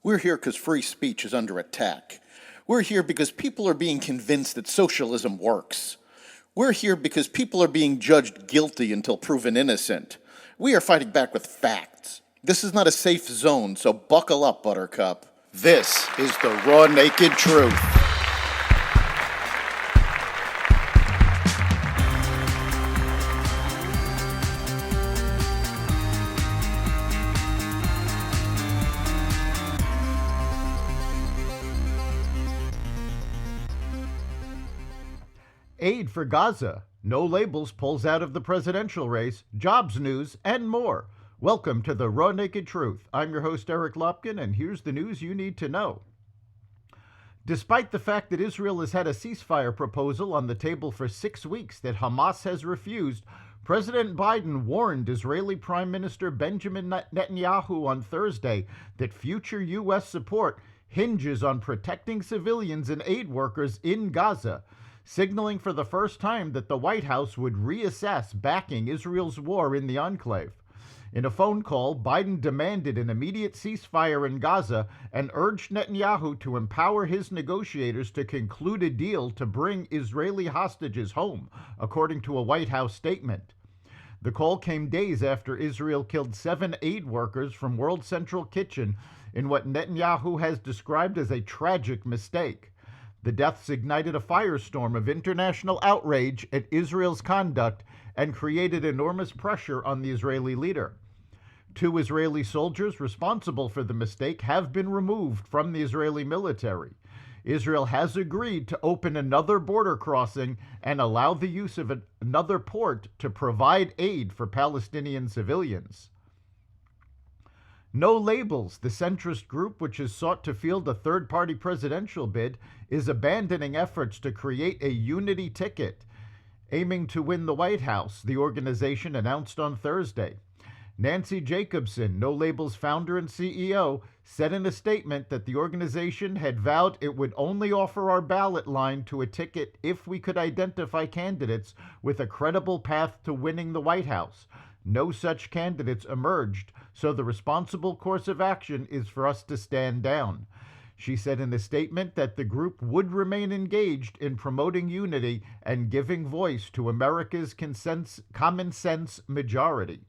We're here because free speech is under attack. We're here because people are being convinced that socialism works. We're here because people are being judged guilty until proven innocent. We are fighting back with facts. This is not a safe zone, so buckle up, Buttercup. This is the raw, naked truth. Aid for Gaza. No labels pulls out of the presidential race. Jobs news and more. Welcome to the Raw Naked Truth. I'm your host, Eric Lopkin, and here's the news you need to know. Despite the fact that Israel has had a ceasefire proposal on the table for 6 weeks that Hamas has refused, President Biden warned Israeli Prime Minister Benjamin Netanyahu on Thursday that future U.S. support hinges on protecting civilians and aid workers in Gaza, signaling for the first time that the White House would reassess backing Israel's war in the enclave. In a phone call, Biden demanded an immediate ceasefire in Gaza and urged Netanyahu to empower his negotiators to conclude a deal to bring Israeli hostages home, according to a White House statement. The call came days after Israel killed 7 aid workers from World Central Kitchen in what Netanyahu has described as a tragic mistake. The deaths ignited a firestorm of international outrage at Israel's conduct and created enormous pressure on the Israeli leader. 2 Israeli soldiers responsible for the mistake have been removed from the Israeli military. Israel has agreed to open another border crossing and allow the use of another port to provide aid for Palestinian civilians. No Labels, the centrist group which has sought to field a third-party presidential bid, is abandoning efforts to create a unity ticket, aiming to win the White House, the organization announced on Thursday. Nancy Jacobson, No Labels founder and CEO, said in a statement that the organization had vowed it would only offer our ballot line to a ticket if we could identify candidates with a credible path to winning the White House. No such candidates emerged, so the responsible course of action is for us to stand down. She said in a statement that the group would remain engaged in promoting unity and giving voice to America's common sense majority.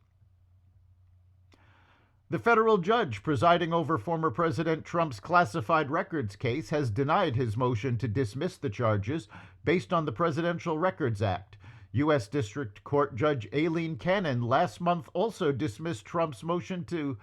The federal judge presiding over former President Trump's classified records case has denied his motion to dismiss the charges based on the Presidential Records Act. U.S. District Court Judge Aileen Cannon last month also dismissed Trump's motion to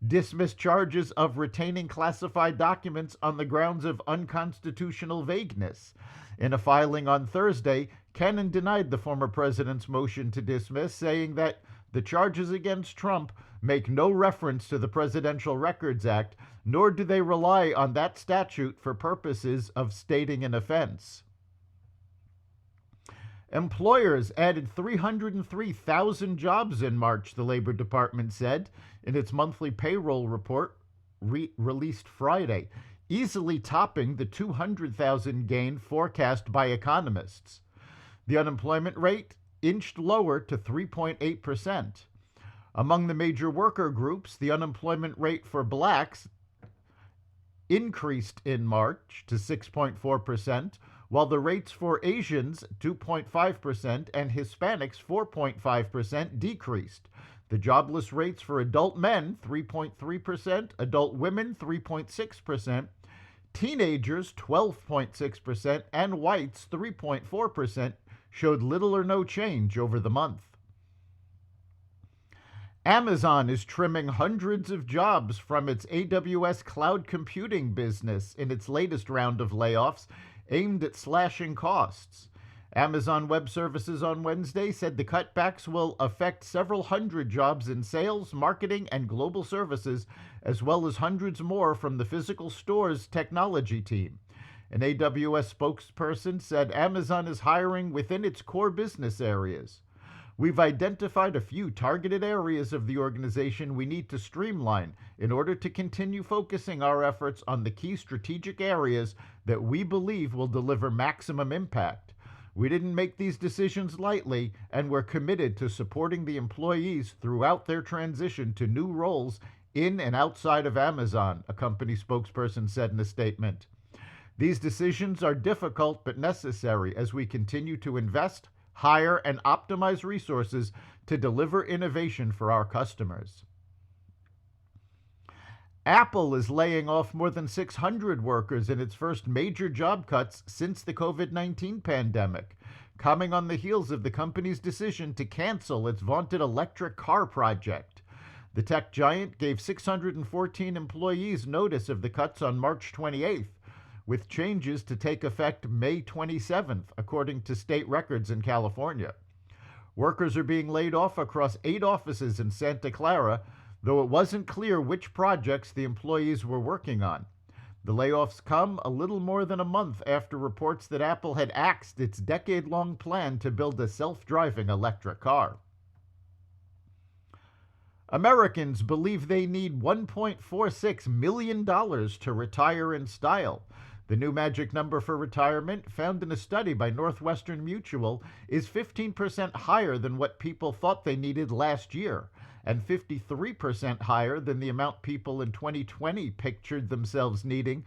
dismiss charges of retaining classified documents on the grounds of unconstitutional vagueness. In a filing on Thursday, Cannon denied the former president's motion to dismiss, saying that the charges against Trump make no reference to the Presidential Records Act, nor do they rely on that statute for purposes of stating an offense. Employers added 303,000 jobs in March, the Labor Department said in its monthly payroll report released Friday, easily topping the 200,000 gain forecast by economists. The unemployment rate inched lower to 3.8%. Among the major worker groups, the unemployment rate for blacks increased in March to 6.4%, while the rates for Asians, 2.5%, and Hispanics, 4.5%, decreased. The jobless rates for adult men, 3.3%, adult women, 3.6%, teenagers, 12.6%, and whites, 3.4%, showed little or no change over the month. Amazon is trimming hundreds of jobs from its AWS cloud computing business in its latest round of layoffs, aimed at slashing costs. Amazon Web Services on Wednesday said the cutbacks will affect several hundred jobs in sales, marketing, and global services, as well as hundreds more from the physical store's technology team. An AWS spokesperson said Amazon is hiring within its core business areas. We've identified a few targeted areas of the organization we need to streamline in order to continue focusing our efforts on the key strategic areas that we believe will deliver maximum impact. We didn't make these decisions lightly, and we're committed to supporting the employees throughout their transition to new roles in and outside of Amazon, a company spokesperson said in a statement. These decisions are difficult but necessary as we continue to invest, hire, and optimize resources to deliver innovation for our customers. Apple is laying off more than 600 workers in its first major job cuts since the COVID-19 pandemic, coming on the heels of the company's decision to cancel its vaunted electric car project. The tech giant gave 614 employees notice of the cuts on March 28th, with changes to take effect May 27th, according to state records in California. Workers are being laid off across 8 offices in Santa Clara, though it wasn't clear which projects the employees were working on. The layoffs come a little more than a month after reports that Apple had axed its decade-long plan to build a self-driving electric car. Americans believe they need $1.46 million to retire in style. The new magic number for retirement, found in a study by Northwestern Mutual, is 15% higher than what people thought they needed last year, and 53% higher than the amount people in 2020 pictured themselves needing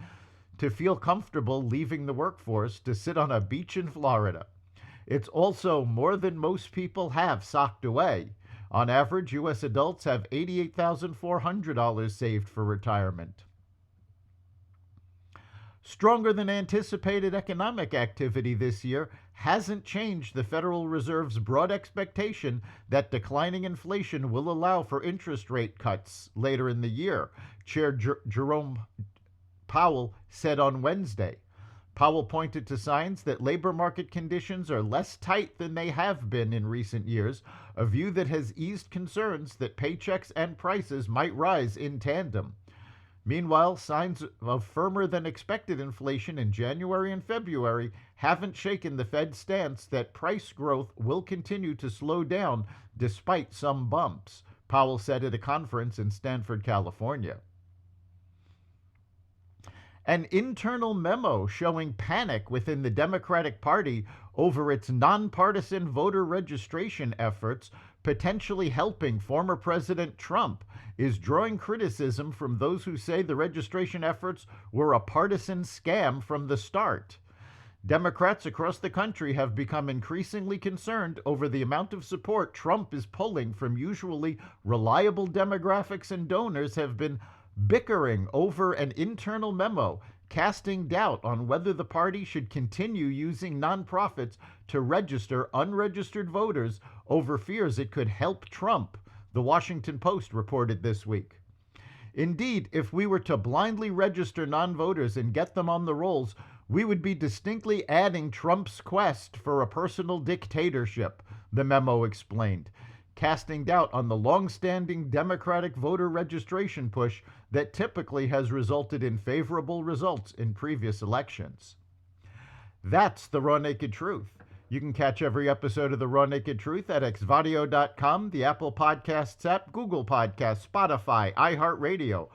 to feel comfortable leaving the workforce to sit on a beach in Florida. It's also more than most people have socked away. On average, U.S. adults have $88,400 saved for retirement. Stronger than anticipated economic activity this year hasn't changed the Federal Reserve's broad expectation that declining inflation will allow for interest rate cuts later in the year, Chair Jerome Powell said on Wednesday. Powell pointed to signs that labor market conditions are less tight than they have been in recent years, a view that has eased concerns that paychecks and prices might rise in tandem. Meanwhile, signs of firmer than expected inflation in January and February haven't shaken the Fed's stance that price growth will continue to slow down despite some bumps, Powell said at a conference in Stanford, California. An internal memo showing panic within the Democratic Party over its nonpartisan voter registration efforts, potentially helping former President Trump, is drawing criticism from those who say the registration efforts were a partisan scam from the start. Democrats across the country have become increasingly concerned over the amount of support Trump is pulling from usually reliable demographics, and donors have been bickering over an internal memo casting doubt on whether the party should continue using nonprofits to register unregistered voters over fears it could help Trump, the Washington Post reported this week. Indeed, if we were to blindly register non-voters and get them on the rolls, we would be distinctly adding Trump's quest for a personal dictatorship, the memo explained, casting doubt on the long-standing Democratic voter registration push that typically has resulted in favorable results in previous elections. That's the Raw Naked Truth. You can catch every episode of The Raw Naked Truth at xvadio.com, the Apple Podcasts app, Google Podcasts, Spotify, iHeartRadio,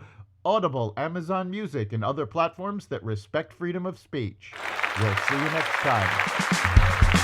Audible, Amazon Music, and other platforms that respect freedom of speech. We'll see you next time.